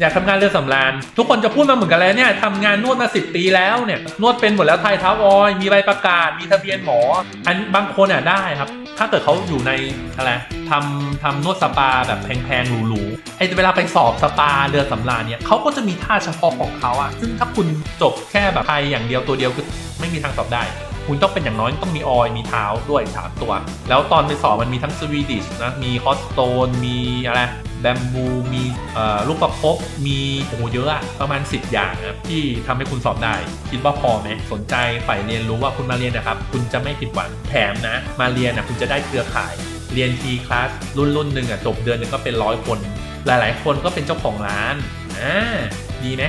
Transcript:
อยากทำงานเรือสำราญทุกคนจะพูดมาเหมือนกันแล้วเนี่ยทำงานนวดมา10 ปีแล้วเนี่ยนวดเป็นหมดแล้วไทยเท้าออยมีใบประกาศมีทะเบียนหมออันบางคนได้ครับถ้าเกิดเขาอยู่ในอะไรทำนวดสปาแบบแพงๆหรูๆไอ้เวลาไปสอบสปาเรือสำราญเนี่ยเขาก็จะมีท่าเฉพาะของเขาซึ่งถ้าคุณจบแค่แบบไทยอย่างเดียวตัวเดียวคือไม่มีทางสอบได้คุณต้องเป็นอย่างน้อยต้องมีออยมีเท้าด้วย3 ตัวแล้วตอนไปสอบมันมีทั้งสวีดิชนะมีฮอตสโตนมีอะไรแบมบูมีลูกประคบมีโอ้โหเยอะประมาณ10 อย่างนะที่ทำให้คุณสอบได้คิดว่าพอไหมสนใจใฝ่เรียนรู้ว่าคุณมาเรียนนะครับคุณจะไม่ผิดหวังแถมนะมาเรียนคุณจะได้เครือข่ายเรียนทีคลาสรุ่นหนึ่งจบเดือนหนึ่งก็เป็น100 คนหลายๆคนก็เป็นเจ้าของร้านดีไหม